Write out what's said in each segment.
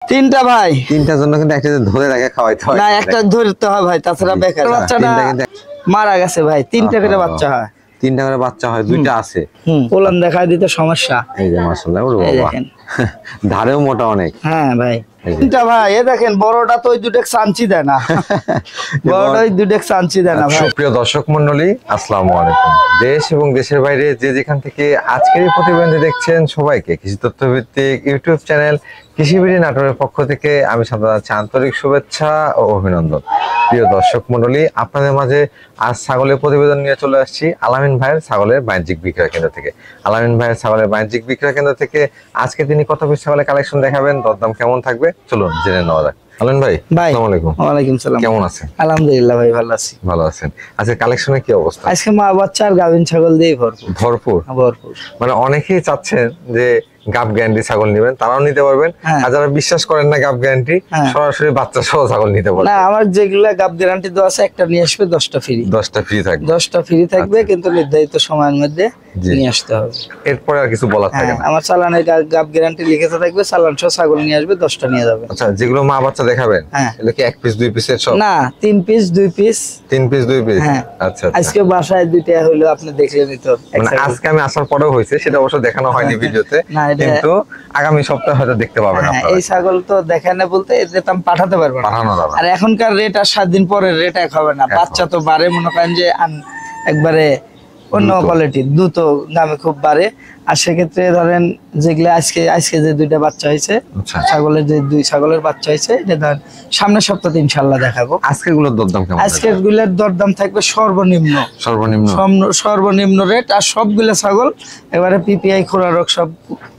তিনটা ভাই, তিনটার জন্য কিন্তু একটা ধরে রেখে খাওয়াইতে হয় না একটা ধরতে হয় ভাই, তাছাড়া বেকার। বাচ্চাটা মারা গেছে ভাই, তিনটা করে বাচ্চা হয়। তিনটা করে বাচ্চা হয়, দুইটা আছে। পোলান দেখায় দিতে সমস্যা। এই যে মাশাআল্লাহ, ওরে বাবা, ধারেও মোটা অনেক। হ্যাঁ ভাই, তিনটা ভাই। এ দেখেন বড়টা তো ওই দুটেক চাঞ্চি দেয় না, বড়টা ওই দুটেক চাঞ্চি দেয় না ভাই। সুপ্রিয় দর্শক মণ্ডলী, আসসালামু আলাইকুম। দেশ এবং দেশের বাইরে যে যেখান থেকে আজকের এই প্রতিবেদন দেখছেন, সবাইকে কৃষি তথ্য ভিত্তিক ইউটিউব চ্যানেল কৃষিবিড়ি নাটোরের পক্ষ থেকে আমি জানাচ্ছি আন্তরিক শুভেচ্ছা ও অভিনন্দন। প্রিয় দর্শক মণ্ডলী, আপনাদের মাঝে আজ ছাগলের প্রতিবেদন নিয়ে চলে আসছি আলামিন ভাইয়ের ছাগলের বাণিজ্যিক বিক্রয় কেন্দ্র থেকে। আলামিন ভাইয়ের ছাগলের বাণিজ্যিক বিক্রয় কেন্দ্র থেকে আজকে তিনি কত পিস ছাগলের কালেকশন দেখাবেন, দরদাম কেমন থাকবে, চলুন জেনে নেওয়া যাক। আলামিন ভাই, আসসালামু আলাইকুম। ওয়ালাইকুম সালাম। কেমন আছেন? আলহামদুলিল্লাহ ভাই, ভালো আছি। ভালো আছেন। আজকে কালেকশনের কি অবস্থা? আজকে মা বাচ্চা আর গাভিন ছাগল দিয়ে ভরপুর ভরপুর ভরপুর। মানে অনেকেই চাচ্ছেন যে গাব গ্যারান্টি ছাগল নেবেন, তারাও নিতে পারবেন। আর যারা বিশ্বাস করেন না গাব গ্যারান্টি, সরাসরি বাচ্চা সহ ছাগল নিতে পারবেন। না, আমার যেগুলা গাব গ্যারান্টি দেওয়া আছে, একটা নিয়ে আসবে 10টা ফ্রি। 10টা ফ্রি থাকবে, 10টা ফ্রি থাকবে, কিন্তু নির্ধারিত সময়ের মধ্যে নিয়ে আসতে হবে। এরপরে আর কিছু বলা থাকে না। আমার চালানে গাব গ্যারান্টি লিখে থাকবে, চালান সহ ছাগল নিয়ে আসবে, 10টা নিয়ে যাবে। আচ্ছা, যেগুলো মা বাচ্চা দেখাবেন এগুলো কি 1 পিস 2 পিসের সব? না, 3 পিস 2 পিস। 3 piece 2 piece. হ্যাঁ। আচ্ছা, আজকে বাসায় দুইটা হলো, আপনি দেখলেনই তো। মানে আজকে আমি আসার পরেও হয়েছে, সেটা অবশ্য দেখানো হয়নি ভিডিওতে, কিন্তু আগামী সপ্তাহে হয়তো দেখতে পাবেন আপনারা। এই ছাগল তো দেখানে বলতে এটা পাঠাতে পারবেন না, আর এখনকার রেট আর 7 দিন পরের রেট এক হবে না। বাচ্চা তো বাড়ে, মনে করেন যে একবারে অন্য কোয়ালিটি দ্রুত দামে খুব বাড়ে। আর সেক্ষেত্রে ধরেন যেগুলো আজকে যে দুইটা বাচ্চা হয়েছে, ছাগলের যে 2 ছাগলের বাচ্চা হয়েছে, এটা ধরেন সামনের সপ্তাহে ইনশাআল্লাহ দেখাবো। আজকের গুলোর দরদাম কেমন? আজকের গুলোর দরদাম থাকবে সর্বনিম্ন রেট। আর সবগুলো ছাগল এবারে পিপিআই খোরা রোগ সব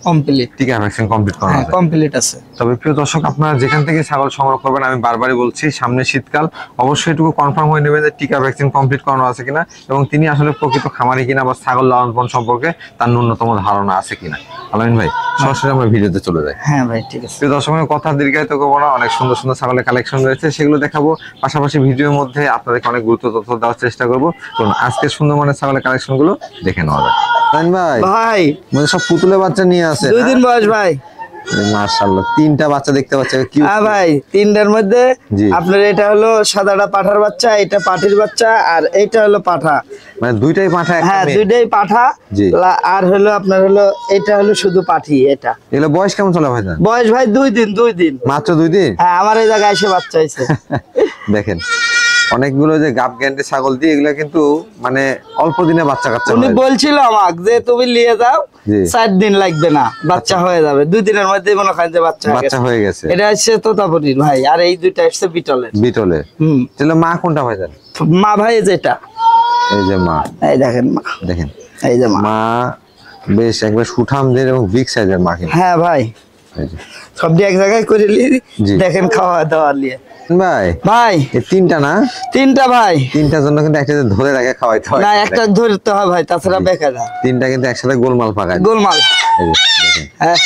কমপ্লিট, টিকা ভ্যাকসিন কমপ্লিট করা আছে, কমপ্লিট আছে। তবে প্রিয় দর্শক, আপনারা যেখান থেকে ছাগল সংগ্রহ করবেন, আমি বারবারই বলছি, সামনে শীতকাল, অবশ্যই এটুকু কনফার্ম হয়ে নেবেন যে টিকা ভ্যাকসিন কমপ্লিট করানো আছে কিনা, এবং তিনি আসলে প্রকৃত খামারি কিনা বা ছাগল লালন পালন সম্পর্কে তার ন্যূনতম ধারণা আছে কিনা। আলামিন ভাই, সরাসরি আমরা ভিডিওতে চলে যাই। হ্যাঁ ভাই, ঠিক আছে। প্রিয় দর্শক, কথা দীর্ঘায়িত করবো না, অনেক সুন্দর সুন্দর ছাগলের কালেকশন রয়েছে, সেগুলো দেখাবো। পাশাপাশি ভিডিওর মধ্যে আপনাদেরকে অনেক গুরুত্ব তথ্য দেওয়ার চেষ্টা করবো। চলুন আজকে সুন্দর মানের ছাগলের কালেকশন গুলো দেখে নেওয়া যায়। ভাই মানে সব পুতুলের বাচ্চা নিয়ে আসে, 2 দিন বয়স ভাই। মাশাআল্লাহ, 3টা বাচ্চা দেখতে পাচ্ছি। হ্যাঁ ভাই, 3টার মধ্যে আপনার এটা হলো সাদাটা পাঠার বাচ্চা, এটা পাঠির বাচ্চা, আর এটা হলো পাঠা। মানে দুইটাই পাঠা? হ্যাঁ, দুইটাই পাঠা। আর হলো আপনার হলো এটা হলো শুধু পাঠি। এটা এগুলো বয়স কেমন চলে ভাই? বয়স ভাই 2 দিন। মাত্র 2 দিন? হ্যাঁ, আমার এই জায়গায় এসে বাচ্চা হয়েছে। দেখেন, অনেকগুলো যে গাব গ্যারান্টি ছাগল দিয়ে, এগুলো কিন্তু মানে অল্প দিনে বাচ্চা কাচ্চা। উনি বলছিল আমাকে যে তুমি নিয়ে যাও, 4 দিন লাগবে না, বাচ্চা হয়ে যাবে 2 দিনের মধ্যে, মনে করেন যে বাচ্চা হয়ে গেছে। এটা হচ্ছে তোতাপুরির ভাই, আর এই দুইটা হচ্ছে বিটলের। তাহলে মা কোনটা ভাই জানেন? মা ভাই যেটা, এই যে মা, এই দেখেন মা, দেখেন এই যে মা বেশ একবার সুঠামদের এবং বিগ সাইজের মা। হ্যাঁ ভাই, সবটি এক জায়গায় করে দেখেন, খাওয়া দাওয়া নিয়ে। ভাই এই 3টা না? 3টা ভাই, 3টার জন্য কিন্তু একটা ধরে রেখে খাওয়াইতে হয়। না, একটা ধরতে হয় ভাই, তাছাড়া বেকার। 3টা কিন্তু একসাথে গোলমাল পাকায়, গোলমাল। হ্যাঁ,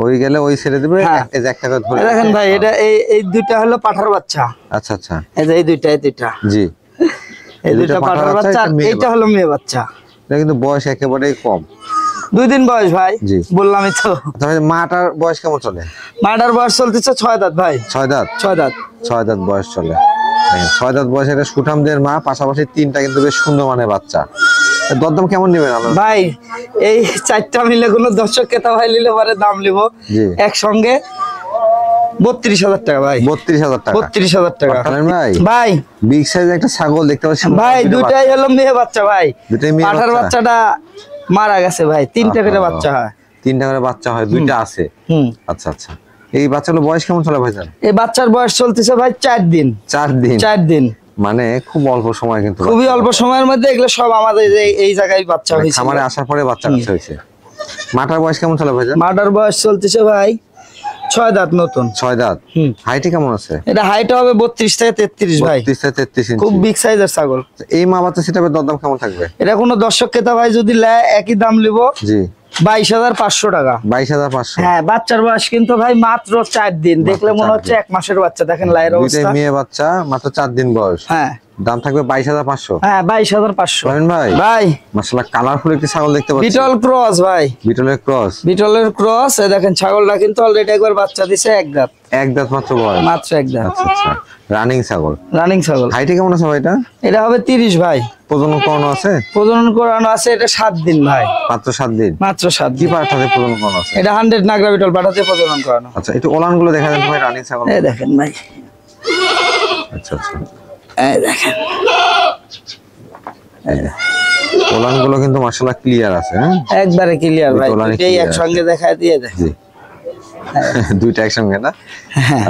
ওই গেলে ওই ছেড়ে দিবে, এই যে একটা করে ধরে। দেখেন ভাই, এটা এই দুইটা হলো পাঠার বাচ্চা। আচ্ছা আচ্ছা, এই যে এই দুইটা জি, এই দুইটা পাঠার বাচ্চা, এইটা হলো মেয়ে বাচ্চা। এটা কিন্তু বয়স একেবারেই কম, 2 দিন বয়স ভাই, বললামই তো। মাটার বয়স কেমন চলে? মাটার বয়স চলতেছে 6 দাঁত ভাই। 6 দাঁত? 6 দাঁত বয়স চলে। 6 দাঁত বয়সে একটা সুঠামদের মা, পাশাপাশি 3টা কিন্তু বেশ সুন্দর মানের বাচ্চা। দরদাম কেমন নেবেন ভাই? এই 4টা মিলে কোনো দর্শক ক্রেতা ভাই নিলে পরে দাম নিব একসঙ্গে 32,000 টাকা ভাই। 32,000 টাকা? 32,000 টাকা ভাই। বিগ সাইজ একটা ছাগল দেখতে পাচ্ছি ভাই, দুটাই হলো মেয়ে বাচ্চা ভাই। পাঠার বাচ্চাটা মারা গেছে ভাই, 3টা করে বাচ্চা হয়। 3টা করে বাচ্চা হয়, 2টা আছে। আচ্ছা আচ্ছা, এই বাচ্চাগুলোর বয়স কেমন চলে ভাই? এই বাচ্চার বয়স চলতেছে ভাই 4 দিন। 4 দিন মানে খুব অল্প সময়, কিন্তু খুবই অল্প সময়ের মধ্যে এগুলো সব আমাদের এই জায়গায় বাচ্চা হয়েছে, খামারে আসার পরে বাচ্চা হয়েছে। মাটার বয়স কেমন চলে ভাই? মাটার বয়স চলতেছে ভাই 6 দাঁত নতুন। 6 দাঁত। হাইটে কেমন আছে? এটা হাইট হবে 32 থেকে 33 ভাই। 32 থেকে 33 ইঞ্চি, খুব বিগ সাইজের ছাগল। এই মা বাচ্চা সেটার দরদাম কেমন থাকবে? এটা কোনো দর্শক ক্রেতা ভাই যদি নেয়, একই দাম নিব। 22,500 টাকা। 22,500? হ্যাঁ, বাচ্চার বয়স কিন্তু ভাই মাত্র 4 দিন। দেখলে মনে হচ্ছে 1 মাসের বাচ্চা। দেখেন লাইয়ের অবস্থা। দুইটা মেয়ে বাচ্চা, মাত্র 4 দিন বয়স। হ্যাঁ, দাম থাকবে 22,500। হ্যাঁ 22,500। রহিম ভাই ভাই মাশাআল্লাহ কালারফুল একটি ছাগল দেখতে পাচ্ছি। বিটল ক্রস ভাই, বিটলের ক্রস। বিটলের ক্রস। এই দেখেন ছাগলটা কিন্তু অলরেডি একবার বাচ্চা দিছে, এক দাঁত। এক দাঁত মাত্র বয়স। মাত্র এক দাঁত। আচ্ছা আচ্ছা, রানিং ছাগল। রানিং ছাগল। হাইটে কেমন আছে ভাই এটা? এটা হবে 30 ভাই। প্রজনন করানো আছে? প্রজনন করানো আছে এটা 7 দিন ভাই। মাত্র 7 দিন। মাত্র 7 কি দিন। পাঠাতে প্রজনন করানো আছে? এটা 100 নাগরা বিটল পাঠাতে প্রজনন করানো। আচ্ছা, একটু ওলান গুলো দেখা যাচ্ছে ভাই, রানিং ছাগল। এই দেখেন ভাই, আচ্ছা আচ্ছা, এই দেখেন ওলান গুলো কিন্তু মাশাআল্লাহ ক্লিয়ার আছে। হ্যাঁ একবারে ক্লিয়ার ভাই, বিটল অনেক এটাই clear একসঙ্গে দেখায় দিয়ে দেখ। জি, দুইটা একসঙ্গে না?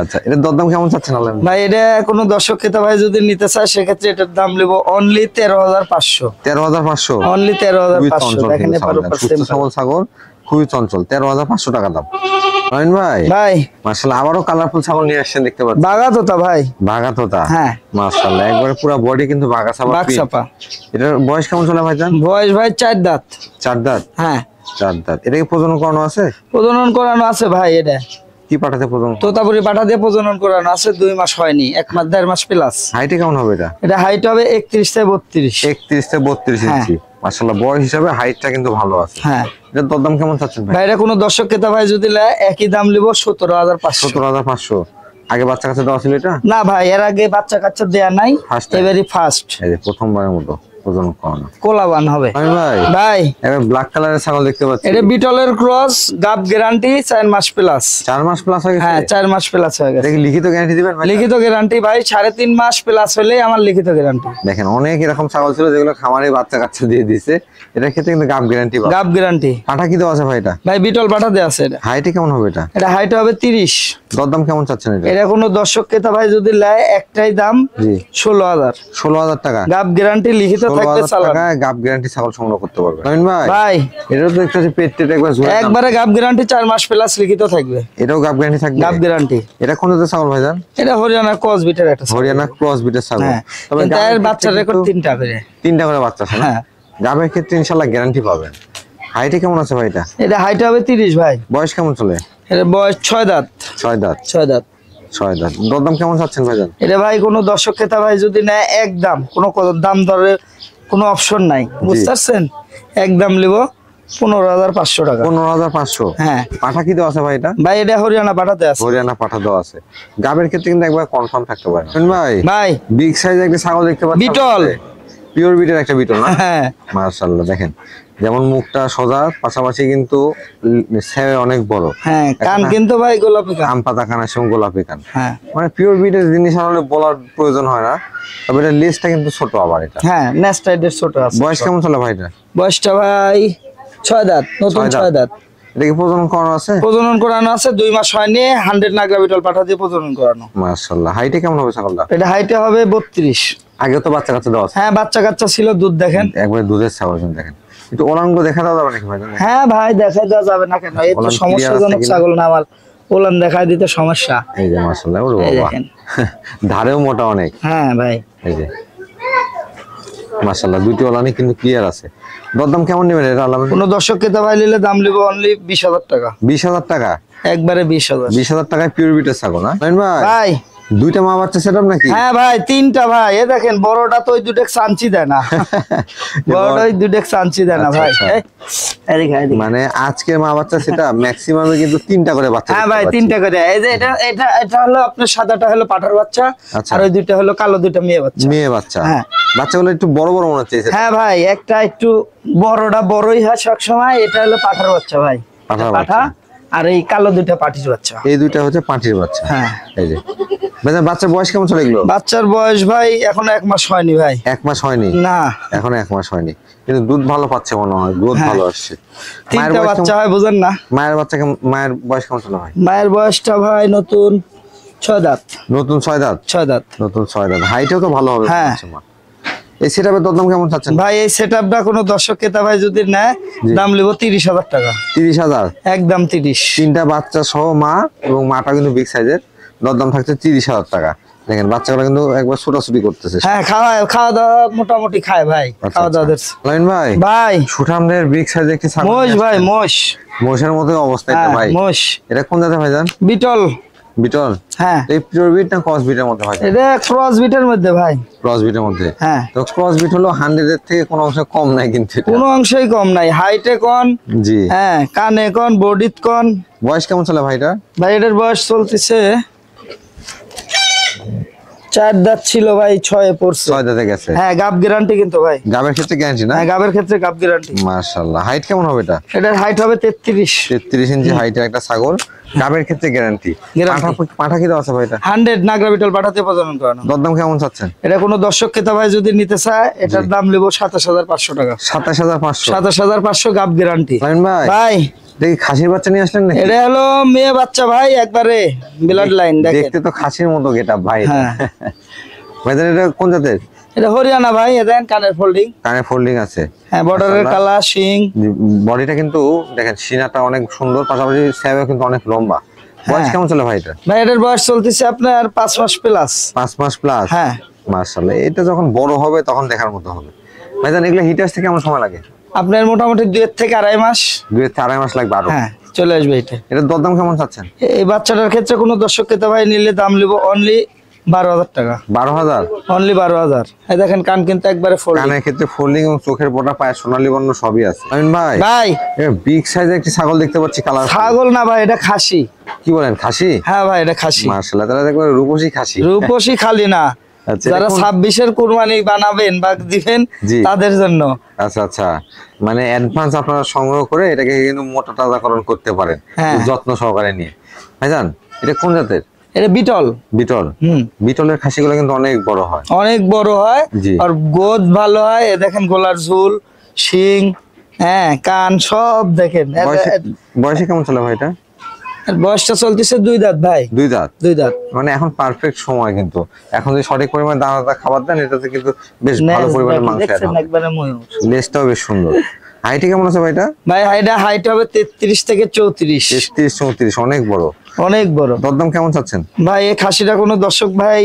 আচ্ছা, এটা দরদাম কেমন চাচ্ছেন আল্লাহ? ভাই এটা কোনো দর্শক ক্রেতা ভাই যদি নিতে চায় সেক্ষেত্রে এটার দাম নেব অনলি 13,500। 13,500? অনলি 13,500। দেখেন এবার সুস্থ সবল ছাগল, খুবই চঞ্চল। 13,500 টাকা দাম। রহিম ভাই ভাই মাশাআল্লাহ আবারও কালারফুল ছাগল নিয়ে আসছেন দেখতে পাচ্ছি। বাগা তোতা ভাই। বাঘা তোতা। হ্যাঁ মাশাআল্লাহ একবারে পুরো বডি কিন্তু বাঘা ছাপা। বাঘ ছাপা। এটার বয়স কেমন চলে ভাইজান? বয়স ভাই 4 দাঁত। 4 দাঁত। হ্যাঁ 4 দাঁত। এটা কি প্রজনন করানো আছে? প্রজনন করানো আছে ভাই। এটা কি পাঠাতে প্রজনন? তোতাপুরি পাঠা দিয়ে প্রজনন করানো আছে, 2 মাস হয়নি, 1 মাস 1.5 মাস প্লাস। হাইটে কেমন হবে এটা? এটা হাইট হবে 31 থেকে 32। 31 থেকে 32 ইঞ্চি। মাশাআল্লাহ বয়স হিসাবে হাইটটা কিন্তু ভালো আছে। হ্যাঁ এটার দরদাম কেমন চাচ্ছেন ভাই? ভাই এটা কোনো দর্শক ক্রেতা ভাই যদি নেয় একই দাম নিব 17,500। 17,500। আগে বাচ্চা কাচ্চা দেওয়া ছিল এটা? না ভাই, এর আগে বাচ্চা কাচ্চা দেয়া নাই, First time? এবারই ফার্স্ট। এই যে প্রথমবারের মতো প্রজনন করানো। কোলাবান হবে রহিম ভাই ভাই। এবার ব্ল্যাক কালারের ছাগল দেখতে পাচ্ছি। এটা বিটলের ক্রস, গাব গ্যারান্টি 4 মাস প্লাস। 4 মাস প্লাস হয়ে গেছে? হ্যাঁ 4 মাস প্লাস হয়ে গেছে। এটা কি লিখিত গ্যারান্টি দিবেন ভাই? লিখিত গ্যারান্টি ভাই, 3.5 মাস প্লাস হলেই আমার লিখিত গ্যারান্টি। দেখেন অনেক এরকম ছাগল ছিল যেগুলো খামারে বাচ্চা কাচ্চা দিয়ে দিছে, এটার ক্ষেত্রে কিন্তু গাব গ্যারান্টি পাবে। গাব গ্যারান্টি। পাঠা কি দেওয়া আছে ভাই এটা? ভাই বিটল পাঠাতে আছে এটা। হাইটে কেমন হবে এটা? এটা হাইট হবে 30। দরদাম কেমন চাচ্ছেন এটা? এটা কোনো দর্শক ক্রেতা ভাই যদি নেয় একটাই দাম জি 16,000। 16,000 টাকা। গাব গ্যারান্টি লিখিত থাকবে 16,000 চালান। টাকায় গাব গ্যারান্টি ছাগল সংগ্রহ করতে পারবে। রহিম ভাই ভাই এটাও তো একটু পেট টেট একবার জোড়া দাম। একবারে গাব গ্যারান্টি 4 মাস প্লাস লিখিত থাকবে। এটাও গাব গ্যারান্টি থাকবে? গাব গ্যারান্টি। এটা কোন জাতের ছাগল ভাইজান? এটা হরিয়ানা ক্রস বিটের একটা ছাগল। হরিয়ানা ক্রস বিটের ছাগল। হ্যাঁ তবে কিন্তু গাবের এর বাচ্চার ক্ষেত্রে রেকর্ড কিন্তু 3টা করে। 3টা করে বাচ্চা আছে না? হ্যাঁ গাবের ক্ষেত্রে ইনশাআল্লাহ গ্যারান্টি পাবেন। হাইটে কেমন আছে ভাই এটা? এটা হাইট হবে 30 ভাই। বয়স কেমন চলে? এটা বয়স 6 দাঁত। 6 দাঁত। 6 দাঁত। 6 দাঁত। দরদাম কেমন চাচ্ছেন ভাইজান? এটা ভাই কোনো দর্শক ক্রেতা ভাই যদি নেয় একদম কোনো দাম দরের কোনো অপশন নাই, বুঝতে পারছেন? একদম নিব 15,500 টাকা। 15,500। হ্যাঁ পাঠা কি দেওয়া আছে ভাই এটা? ভাই এটা হরিয়ানা পাঠাতে আছে। হরিয়ানা পাঠা দেওয়া আছে। গাবের ক্ষেত্রে কিন্তু একবার কনফার্ম থাকতে পারে। রহিম ভাই ভাই বিগ সাইজ একটা ছাগল দেখতে পাচ্ছি। বিটল। পিওর বিটের একটা বিটল না? হ্যাঁ মাশাআল্লাহ দেখেন যেমন মুখটা সোজা, পাশাপাশি কিন্তু সেবে অনেক বড়। হ্যাঁ কান কিন্তু ভাই গোলাপি কান। আম পাতা কান এবং গোলাপি কান। হ্যাঁ মানে পিওর বিটের জিনিস আসলে বলার প্রয়োজন হয় না, তবে এটা লেজটা কিন্তু ছোট আবার। এটা হ্যাঁ নেস্টাইডের ছোট আছে। বয়স কেমন চলে ভাই এটা? বয়সটা ভাই 6 দাঁত, নতুন 6 দাঁত। এটা কি প্রজনন করানো আছে? প্রজনন করানো আছে, 2 মাস হয়নি, 100 নাগরা বিটল পাঠা দিয়ে প্রজনন করানো। মাশাআল্লাহ হাইটে কেমন হবে ছাগলটা? এটা হাইটে হবে 32। আগে তো বাচ্চা কাচ্চা দেওয়া আছে? হ্যাঁ বাচ্চা কাচ্চা ছিল, দুধ দেখেন। একবারে দুধের ছাগল কিন্তু দেখেন। একটু ওলানগুলো দেখা দাও যাবে নাকি ভাই? হ্যাঁ ভাই দেখাই দেওয়া যাবে না কেন? এই তো ওলান clear সমস্যাজনক আছে কিনা? ছাগল না আমার, ওলান দেখাই দিতে সমস্যা। এই যে মাশাআল্লাহ, ওরে এই বাবা দেখেন। ধারেও মোটা অনেক। হ্যাঁ ভাই এই যে মাশাআল্লাহ দুইটি ওলানই কিন্তু ক্লিয়ার আছে। দরদাম কেমন নেবেন এটা আল্লাহ? কোনো দর্শক ক্রেতা ভাই নিলে দাম নিব অনলি 20,000 টাকা। 20,000 টাকা? একবারে 20,000। 20,000 টাকায় পিওর বিটের ছাগল না? রহিম ভাই ভাই দুইটা মা বাচ্চা সেটআপ নাকি? হ্যাঁ ভাই 3টা ভাই। এ দেখেন বড়টা তো ওই দুটেক চাঞ্চি দেয় না, বড়টা ওই দুটেক চাঞ্চি দেয় না আচ্ছা, ভাই। আচ্ছা। এদিকে এদিকে। মানে আজকের মা বাচ্চা সেটা ম্যাক্সিমামে কিন্তু 3টা করে বাচ্চা। হ্যাঁ ভাই দেখতে পাচ্ছি। 3টা করে। এই যে এটা এটা এটা হলো আপনার সাদাটা হলো পাঠার বাচ্চা, আচ্ছা। আর ওই দুইটা হলো কালো দুইটা মেয়ে বাচ্চা। মেয়ে বাচ্চা। হ্যাঁ। বাচ্চাগুলো একটু বড় বড় মনে হচ্ছে। হ্যাঁ ভাই একটা একটু বড়টা বড়ই হয় সব সময়। এটা হলো পাঠার বাচ্চা ভাই, পাঠার পাঠা। আর এই কালো দুইটা পাটির বাচ্চা। এই দুইটা হচ্ছে পাঁঠির বাচ্চা। হ্যাঁ এই যে ভাইজান বাচ্চার বয়স কেমন চলে এগুলো? বাচ্চার বয়স ভাই এখন 1 মাস হয়নি ভাই। 1 মাস হয়নি? না এখন 1 মাস হয়নি, কিন্তু দুধ ভালো পাচ্ছে মনে হয়, গ্রোথ হ্যাঁ। ভালো আসছে। 3টা বাচ্চা হয়, বুঝেন না? মায়ের বাচ্চা মায়ের বয়স কেমন চলে ভাই? মায়ের বয়সটা ভাই নতুন 6 দাঁত। নতুন 6 দাঁত। 6 দাঁত। নতুন 6 দাঁত। হাইটও তো ভালো হবে। হ্যাঁ। এই সেটআপের দরদাম কেমন চাচ্ছেন ভাই এই সেটআপটা কোনো দর্শক ক্রেতা ভাই যদি নেয় দাম লিব 30,000 টাকা। 30,000? একদম 30। 3টা বাচ্চা সহ মা, এবং মাটা কিন্তু বিগ সাইজের। দরদাম থাকছে 30,000 টাকা। দেখেন বাচ্চাগুলো কিন্তু একবার ছোটাছুটি করতেছে। হ্যাঁ খাওয়া দাওয়া মোটামুটি খায় ভাই। খাওয়া দাওয়া দিচ্ছে লাইন ভাই। ভাই সুঠামদের বিগ সাইজের একটি ছাগল। মোষ ভাই মোষ। মোষের মতো অবস্থা এটা হ্যাঁ ভাই। মোষ। এটা কোন জাতের ভাইজান? বিটল। বিটল। হ্যাঁ এই পিওর বিট না ক্রস বিটের মধ্যে ভাই? এটা ক্রস বিটের মধ্যে ভাই। ক্রস বিটের মধ্যে। হ্যাঁ তো ক্রস বিট হলো 100 এর থেকে কোনো অংশ কম নাই কিন্তু এটা। কোনো অংশই কম নাই, হাইটে কন, জি হ্যাঁ কানে কন, বডিত কন। বয়স কেমন চলে ভাইটা? ভাই এটার বয়স চলতেছে 4 দাঁত ছিল ভাই, 6 পড়ছে। 6 দাঁতে গেছে। হ্যাঁ গাব গ্যারান্টি কিন্তু ভাই। গাবের ক্ষেত্রে গ্যারান্টি না? হ্যাঁ গাবের ক্ষেত্রে গাব গ্যারান্টি। মাশাআল্লাহ। হাইট কেমন হবে এটা? এটার হাইট হবে 33। 33 ইঞ্চি হাইটের একটা ছাগল, গাবের ক্ষেত্রে গ্যারান্টি। পাঠা কি দেওয়া আছে ভাইটা? 100 নাগরা বিটল পাঠাতে প্রজনন করানো। দরদাম কেমন চাচ্ছেন? এটা কোনো দর্শক ক্রেতা ভাই যদি নিতে চায় এটার দাম নেব 27500 টাকা। 27500? 27500 গাব গ্যারান্টি। লাইন ভাই ভাই দেখি খাসির বাচ্চা নিয়ে আসলেন নাকি? এটা হলো মেয়ে বাচ্চা ভাই, একবারে ব্লাড লাইন দেখেন। দেখতে তো খাসির মতো গেটআপ ভাই। হ্যাঁ ভাইজান এটা কোন জাতের? এটা হরিয়ানা ভাই। দেখেন কানের ফোল্ডিং। কানে ফোল্ডিং আছে। হ্যাঁ বর্ডারের কালা শিং। বডিটা কিন্তু দেখেন সিনাটা অনেক সুন্দর, পাশাপাশি স্যাবে কিন্তু অনেক লম্বা। বয়স কেমন চলে ভাই এটা? ভাই এটার বয়স চলতেছে আপনার 5 মাস প্লাস। 5 মাস প্লাস? হ্যাঁ মাশাআল্লাহ। এটা যখন বড় হবে তখন দেখার মতো হবে। ভাইজান এগুলো হিট আসতে কেমন সময় লাগে? আপনার মোটামুটি 2 থেকে 2.5 মাস। 2 থেকে 2.5 মাস লাগবে আরো? হ্যাঁ চলে আসবে এটা। এটার দরদাম কেমন চাচ্ছেন? এই বাচ্চাটার ক্ষেত্রে কোনো দর্শক ক্রেতা ভাই নিলে দাম নিব অনলি 12000 টাকা। 12000? অনলি 12000। এই দেখেন কান কিন্তু একবারে ফোল্ডিং। কানের ক্ষেত্রে ফোল্ডিং এবং চোখের পোটা পায় সোনালী বর্ণ সবই আছে। আমিন ভাই ভাই বিগ সাইজের একটি ছাগল দেখতে পাচ্ছি, কালার। ছাগল না ভাই, এটা খাসি। কি বলেন, খাসি? হ্যাঁ ভাই এটা খাসি। মাশাআল্লাহ, তাহলে দেখবেন রূপসী খাসি। রূপসী খালি না, আচ্ছা, যারা 26-এর কুরবানি বানাবেন বা দিবেন জি। তাদের জন্য। আচ্ছা আচ্ছা, মানে অ্যাডভান্স আপনারা সংগ্রহ করে এটাকে কিন্তু মোটা তাজাকরণ করতে পারেন হ্যাঁ। যত্ন সহকারে নিয়ে। ভাইজান এটা কোন জাতের? এটা বিটল। বিটল। বিটলের খাসিগুলো কিন্তু অনেক বড় হয়। অনেক বড় হয় জি। আর গোদ ভালো হয়। এ দেখেন গলার ঝুল, শিং, হ্যাঁ কান সব দেখেন। বয়সে কেমন চলে ভাই এটা? এর বয়সটা চলতেছে 2 দাঁত ভাই। 2 দাঁত? 2 দাঁত। মানে এখন পারফেক্ট সময়, কিন্তু এখন যদি সঠিক পরিমাণে দানাদার খাবার দেন এটাতে কিন্তু বেশ ভালো পরিমাণে মাংস অ্যাড দেখছেন হবে। একবারে ময়ূর। লেজটাও বেশ সুন্দর। হাইটে কেমন আছে ভাইটা? ভাই হাইট হবে 33 থেকে 34। 33-34, অনেক বড়। অনেক বড়। দরদাম কেমন চাচ্ছেন? ভাই এই খাসিটা কোনো দর্শক ভাই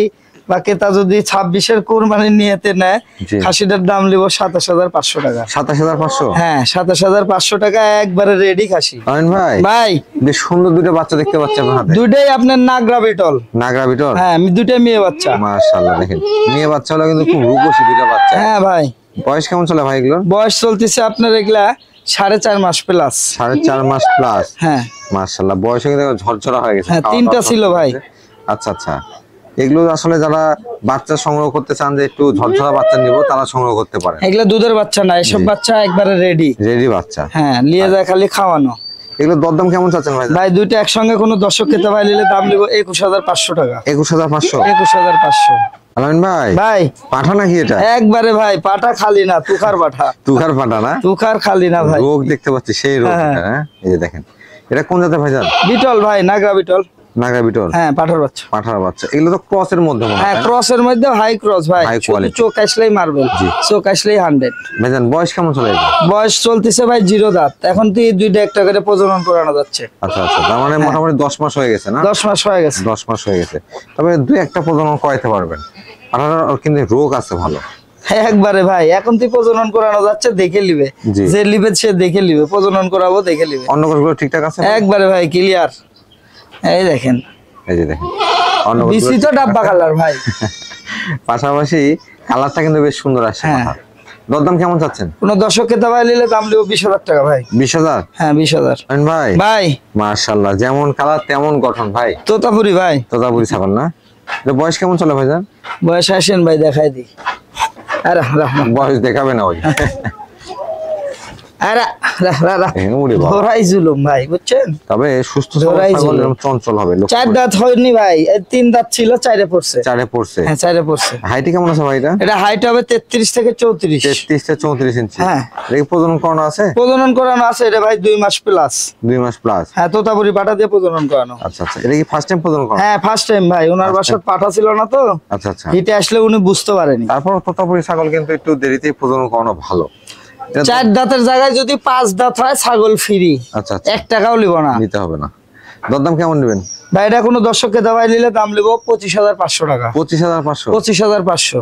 বা ক্রেতা যদি 26-এর কুরবানি নিয়েতে নেয়, জি। খাসিটার দাম নিব 27500 টাকা। 27500? হ্যাঁ 27500 টাকা একবারে রেডি খাসি। আমিন ভাই ভাই বেশ সুন্দর দুটো বাচ্চা দেখতে পাচ্ছি আপনার হাতে। দুইটাই আপনার নাগরা বিটল। নাগরা বিটল? হ্যাঁ আমি দুইটাই মেয়ে বাচ্চা। মাশাআল্লাহ, দেখেন মেয়ে বাচ্চা হলো কিন্তু খুব রূপসী দুটো বাচ্চা। হ্যাঁ ভাই। বয়স কেমন চলে ভাই এগুলো? বয়স চলতেছে আপনার এগুলা 4.5 মাস প্লাস। 4.5 মাস প্লাস? হ্যাঁ মাশাআল্লাহ, বয়সে কিন্তু ঝরঝরা হয়ে গেছে। হ্যাঁ, খাওয়া 3টা দাওয়া ছিল ভাই। আচ্ছা আচ্ছা, এগুলো আসলে যারা বাচ্চা সংগ্রহ করতে চান যে একটু ঝরঝরা বাচ্চা নিব, তারা সংগ্রহ করতে পারে। এগুলা দুধের বাচ্চা না, এসব বাচ্চা একবারে রেডি। রেডি বাচ্চা? হ্যাঁ নিয়ে যায় খালি খাওয়ানো। এগুলো দরদাম কেমন চাচ্ছেন ভাই? ভাই দুইটা একসঙ্গে কোনো দর্শক খেতে ভাই নিলে দাম নিব 21500 টাকা। 21500? 21500। আলামিন ভাই ভাই পাঠা নাকি এটা? একবারে ভাই পাটা খালি না, তুখার পাঠা। তুখার পাঠা না? তুখার খালি না ভাই। রোগ দেখতে পাচ্ছি সেই রোগ। হ্যাঁ। হ্যাঁ এই যে দেখেন, এটা কোন জাতের ভাইজান? বিটল ভাই, নাগরা বিটল। নাগরা বিটল? হ্যাঁ পাঠার বাচ্চা। পাঠার বাচ্চা। এগুলো তো ক্রসের মধ্যে মনে হয়? হ্যাঁ ক্রসের মধ্যে হাই ক্রস ভাই। High শুধু quality। চোখ আসলেই মারবেল, চোখ আসলেই 100। ভাইজান বয়স কেমন চলে এটা? বয়স চলতেছে ভাই 0 দাঁত। এখন তো এই দুইটা একটা করে প্রজনন করানো যাচ্ছে। আচ্ছা আচ্ছা, তার মানে মোটামুটি 10 মাস হয়ে গেছে না? 10 মাস হয়ে গেছে। 10 মাস হয়ে গেছে, তবে 2-1টা প্রজনন করাইতে পারবেন। পাঠার কিন্তু রোগ আছে ভালো। একবারে ভাই এখন তুই প্রজনন করানো যাচ্ছে, দেখে লিবে। জি। যে লিবে সে দেখে লিবে, প্রজনন করাবো দেখে লিবে। অন্য কোষগুলো ঠিকঠাক আছে? একবারে ভাই ক্লিয়ার। এই দেখেন এই যে দেখেন অন্য কোষগুলো বিসি তো ঠিকঠাক ডাব্বা আছে। কালার ভাই। পাশাপাশি কালারটা কিন্তু বেশ সুন্দর আসছে। হ্যাঁ। মাথার দরদাম কেমন চাচ্ছেন? কোন দর্শক খেতে ভাই নিলে দাম লিব 20000 টাকা ভাই। 20000? হ্যাঁ 20000। আমিন ভাই ভাই মাশাআল্লাহ, যেমন কালার তেমন গঠন ভাই। তোতাপুরি ভাই। তোতাপুরি ছাগল না? এটা বয়স কেমন চলে ভাইজান? বয়স আসেন ভাই দেখাই দি। আরে বয়স দেখাবে না ওই। আরে ওরে বাবা। ধরাই জুলুম ভাই বুঝছেন। তবে সুস্থ ধরাই ছাগল ছিল। এরকম চঞ্চল হবে। 4 দাঁত হয়নি ভাই, 3 দাঁত ছিল, 4-এ পড়ছে। 4-এ পড়ছে? হ্যাঁ 4-এ পড়ছে। হাইট কেমন আছে ভাই এটা? এটা হাইট হবে 33 থেকে 34। 33 থেকে 34 ইঞ্চি? হ্যাঁ। এটা প্রজনন করানো আছে? প্রজনন করানো আছে এটা ভাই 2 মাস প্লাস। 2 মাস প্লাস? হ্যাঁ তোতাপুরি পাঠা দিয়ে প্রজনন করানো। আচ্ছা আচ্ছা, এটা কি ফার্স্ট টাইম প্রজনন করানো? হ্যাঁ ফার্স্ট টাইম ভাই, ওনার বাসায় পাঠা ছিল না তো, আচ্ছা আচ্ছা। হিটে আসলে উনি বুঝতে পারেনি। তারপর তোতাপুরি ছাগল কিন্তু একটু দেরিতেই প্রজনন করানো ভালো। 4 দাঁতের জায়গায় যদি 5 দাঁত হয় ছাগল ফ্রি। আচ্ছা আচ্ছা, 1 টাকাও লিব না। নিতে হবে না। দরদাম কেমন নেবেন ভাই এটা কোনো দর্শককে দাবাই নিলে দাম লিব 25500 টাকা। 25500? 25500।